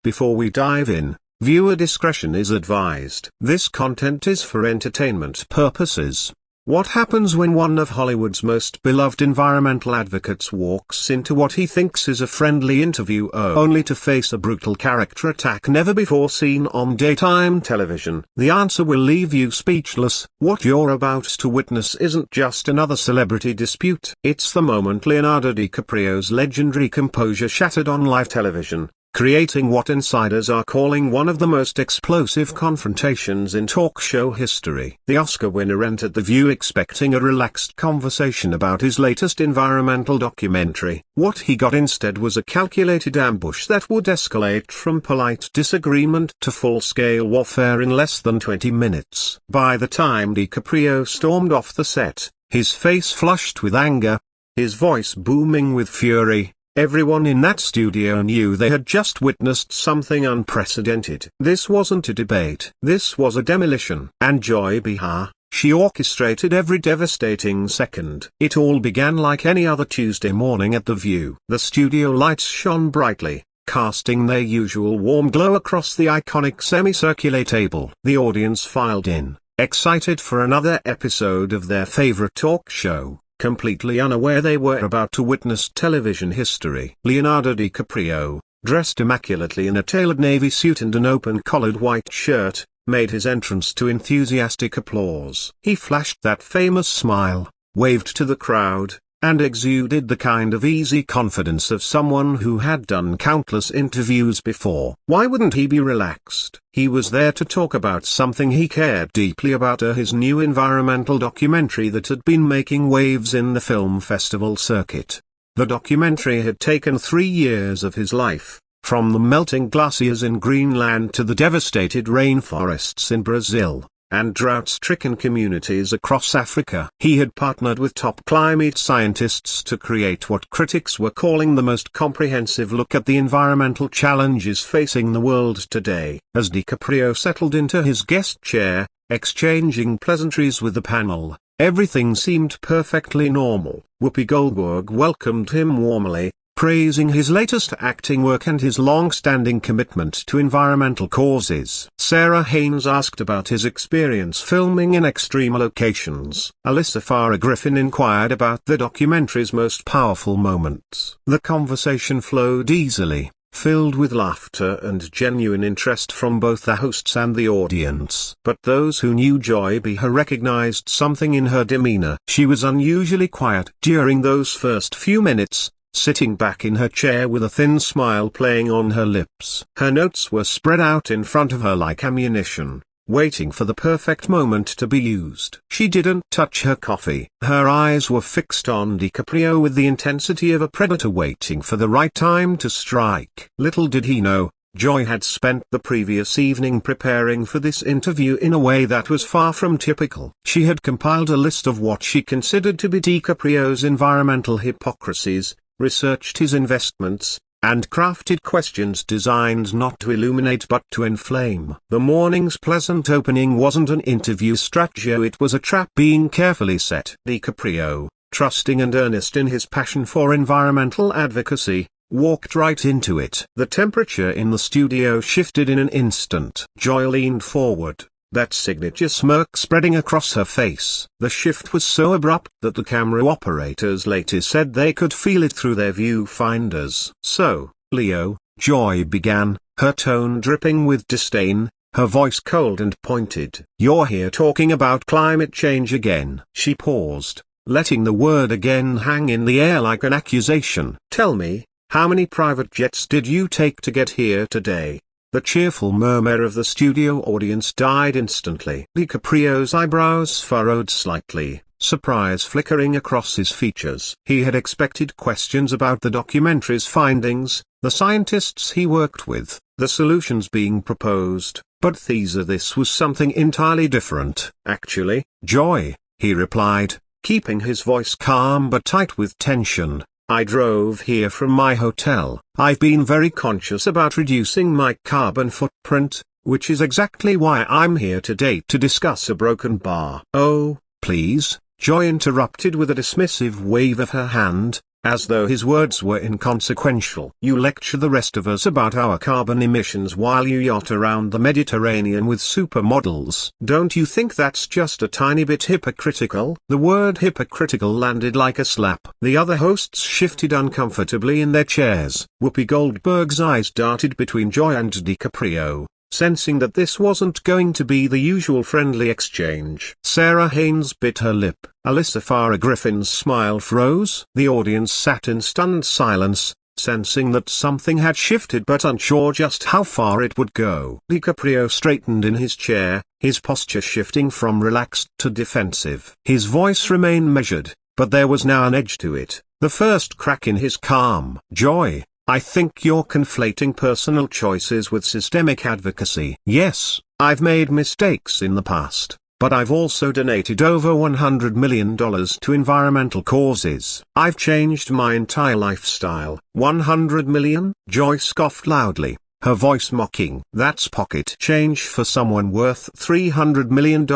Before we dive in, viewer discretion is advised. This content is for entertainment purposes. What happens when one of Hollywood's most beloved environmental advocates walks into what he thinks is a friendly interview only to face a brutal character attack never before seen on daytime television? The answer will leave you speechless. What you're about to witness isn't just another celebrity dispute. It's the moment Leonardo DiCaprio's legendary composure shattered on live television, creating what insiders are calling one of the most explosive confrontations in talk show history. The Oscar winner entered The View expecting a relaxed conversation about his latest environmental documentary. What he got instead was a calculated ambush that would escalate from polite disagreement to full-scale warfare in less than 20 minutes. By the time DiCaprio stormed off the set, his face flushed with anger, his voice booming with fury, everyone in that studio knew they had just witnessed something unprecedented. This wasn't a debate. This was a demolition. And Joy Behar, she orchestrated every devastating second. It all began like any other Tuesday morning at The View. The studio lights shone brightly, casting their usual warm glow across the iconic semicircular table. The audience filed in, excited for another episode of their favorite talk show, completely unaware they were about to witness television history. Leonardo DiCaprio, dressed immaculately in a tailored navy suit and an open-collared white shirt, made his entrance to enthusiastic applause. He flashed that famous smile, waved to the crowd, and exuded the kind of easy confidence of someone who had done countless interviews before. Why wouldn't he be relaxed? He was there to talk about something he cared deeply about, his new environmental documentary that had been making waves in the film festival circuit. The documentary had taken 3 years of his life, from the melting glaciers in Greenland to the devastated rainforests in Brazil, and drought-stricken communities across Africa. He had partnered with top climate scientists to create what critics were calling the most comprehensive look at the environmental challenges facing the world today. As DiCaprio settled into his guest chair, exchanging pleasantries with the panel, everything seemed perfectly normal. Whoopi Goldberg welcomed him warmly, praising his latest acting work and his long-standing commitment to environmental causes. Sarah Haynes asked about his experience filming in extreme locations. Alyssa Farah Griffin inquired about the documentary's most powerful moments. The conversation flowed easily, filled with laughter and genuine interest from both the hosts and the audience. But those who knew Joy Behar recognized something in her demeanor. She was unusually quiet during those first few minutes, sitting back in her chair with a thin smile playing on her lips. Her notes were spread out in front of her like ammunition, waiting for the perfect moment to be used. She didn't touch her coffee. Her eyes were fixed on DiCaprio with the intensity of a predator waiting for the right time to strike. Little did he know, Joy had spent the previous evening preparing for this interview in a way that was far from typical. She had compiled a list of what she considered to be DiCaprio's environmental hypocrisies, researched his investments, and crafted questions designed not to illuminate but to inflame. The morning's pleasant opening wasn't an interview stratagem, it was a trap being carefully set. DiCaprio, trusting and earnest in his passion for environmental advocacy, walked right into it. The temperature in the studio shifted in an instant. Joy leaned forward, that signature smirk spreading across her face. The shift was so abrupt that the camera operators later said they could feel it through their viewfinders. "So, Leo," Joy began, her tone dripping with disdain, her voice cold and pointed. "You're here talking about climate change again." She paused, letting the word again hang in the air like an accusation. "Tell me, how many private jets did you take to get here today?" The cheerful murmur of the studio audience died instantly. DiCaprio's eyebrows furrowed slightly, surprise flickering across his features. He had expected questions about the documentary's findings, the scientists he worked with, the solutions being proposed, but this was something entirely different. "Actually, Joy," he replied, keeping his voice calm but tight with tension, "I drove here from my hotel. I've been very conscious about reducing my carbon footprint, which is exactly why I'm here today to discuss a broken bar." "Oh, please," Joy interrupted with a dismissive wave of her hand, as though his words were inconsequential. You lecture the rest of us about our carbon emissions while you yacht around the Mediterranean with supermodels. Don't you think that's just a tiny bit hypocritical? The word hypocritical landed like a slap. The other hosts shifted uncomfortably in their chairs. Whoopi Goldberg's eyes darted between Joy and DiCaprio, sensing that this wasn't going to be the usual friendly exchange. Sarah Haynes bit her lip. Alyssa Farah Griffin's smile froze. The audience sat in stunned silence, sensing that something had shifted but unsure just how far it would go. DiCaprio straightened in his chair, his posture shifting from relaxed to defensive. His voice remained measured, but there was now an edge to it, the first crack in his calm. Joy, I think you're conflating personal choices with systemic advocacy. Yes, I've made mistakes in the past, but I've also donated over $100 million to environmental causes. I've changed my entire lifestyle. 100 million? Joy scoffed loudly, her voice mocking. That's pocket change for someone worth $300 million.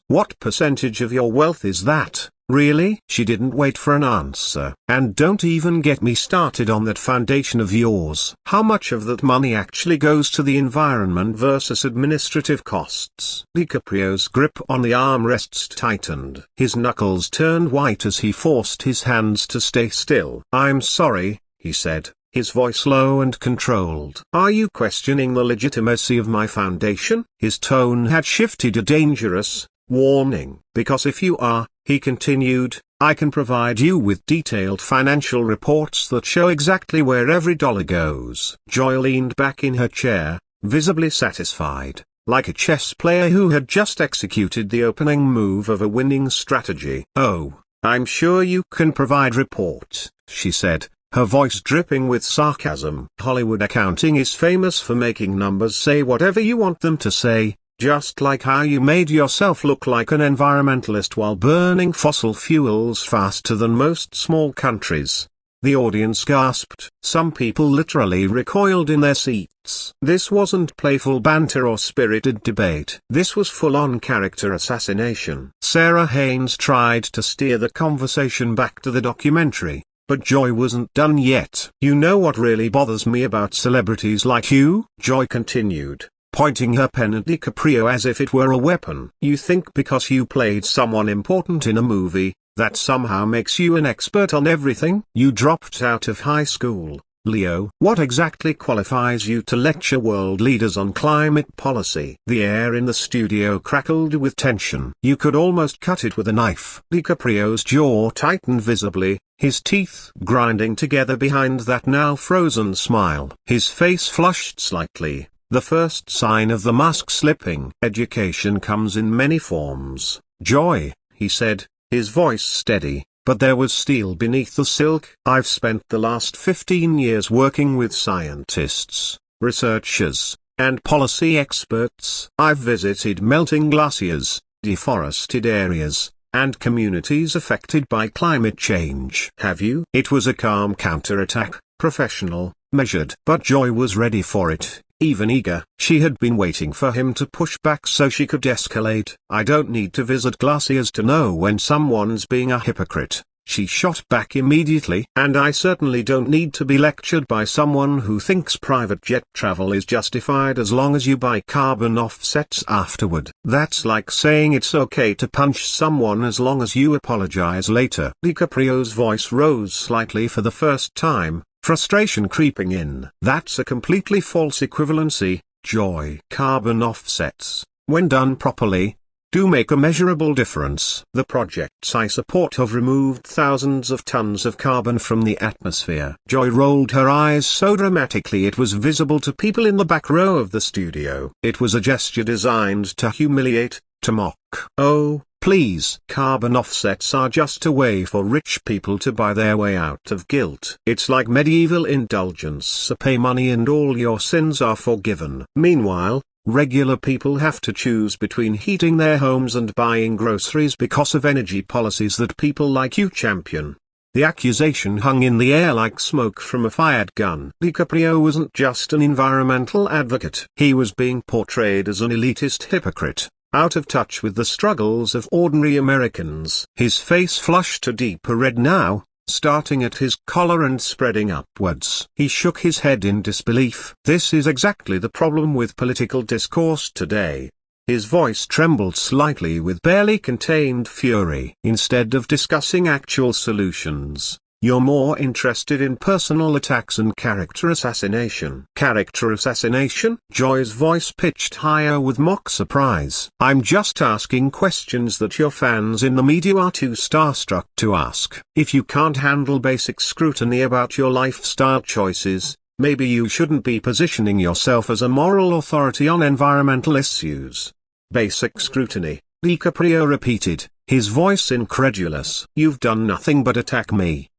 What percentage of your wealth is that? Really? She didn't wait for an answer. And don't even get me started on that foundation of yours. How much of that money actually goes to the environment versus administrative costs? DiCaprio's grip on the armrests tightened. His knuckles turned white as he forced his hands to stay still. I'm sorry, he said, his voice low and controlled. Are you questioning the legitimacy of my foundation? His tone had shifted a dangerous warning. Because if you are, he continued, I can provide you with detailed financial reports that show exactly where every dollar goes. Joy leaned back in her chair, visibly satisfied, like a chess player who had just executed the opening move of a winning strategy. Oh, I'm sure you can provide reports, she said, her voice dripping with sarcasm. Hollywood accounting is famous for making numbers say whatever you want them to say. Just like how you made yourself look like an environmentalist while burning fossil fuels faster than most small countries. The audience gasped. Some people literally recoiled in their seats. This wasn't playful banter or spirited debate. This was full-on character assassination. Sarah Haynes tried to steer the conversation back to the documentary, but Joy wasn't done yet. You know what really bothers me about celebrities like you? Joy continued, pointing her pen at DiCaprio as if it were a weapon. You think because you played someone important in a movie, that somehow makes you an expert on everything? You dropped out of high school, Leo. What exactly qualifies you to lecture world leaders on climate policy? The air in the studio crackled with tension. You could almost cut it with a knife. DiCaprio's jaw tightened visibly, his teeth grinding together behind that now frozen smile. His face flushed slightly, the first sign of the mask slipping. Education comes in many forms, Joy, he said, his voice steady, but there was steel beneath the silk. I've spent the last 15 years working with scientists, researchers, and policy experts. I've visited melting glaciers, deforested areas, and communities affected by climate change. Have you? It was a calm counterattack, professional, measured. But Joy was ready for it. Even eager. She had been waiting for him to push back so she could escalate. I don't need to visit glaciers to know when someone's being a hypocrite, she shot back immediately. And I certainly don't need to be lectured by someone who thinks private jet travel is justified as long as you buy carbon offsets afterward. That's like saying it's okay to punch someone as long as you apologize later. DiCaprio's voice rose slightly for the first time, frustration creeping in. That's a completely false equivalency, Joy. Carbon offsets, when done properly, do make a measurable difference. The projects I support have removed thousands of tons of carbon from the atmosphere. Joy rolled her eyes so dramatically it was visible to people in the back row of the studio. It was a gesture designed to humiliate, to mock. Oh, please. Carbon offsets are just a way for rich people to buy their way out of guilt. It's like medieval indulgence. So pay money and all your sins are forgiven. Meanwhile, regular people have to choose between heating their homes and buying groceries because of energy policies that people like you champion. The accusation hung in the air like smoke from a fired gun. DiCaprio wasn't just an environmental advocate. He was being portrayed as an elitist hypocrite, out of touch with the struggles of ordinary Americans. His face flushed a deeper red now, starting at his collar and spreading upwards. He shook his head in disbelief. This is exactly the problem with political discourse today. His voice trembled slightly with barely contained fury. Instead of discussing actual solutions, you're more interested in personal attacks and character assassination. Character assassination? Joy's voice pitched higher with mock surprise. I'm just asking questions that your fans in the media are too starstruck to ask. If you can't handle basic scrutiny about your lifestyle choices, maybe you shouldn't be positioning yourself as a moral authority on environmental issues. Basic scrutiny, DiCaprio repeated, his voice incredulous. You've done nothing but attack me.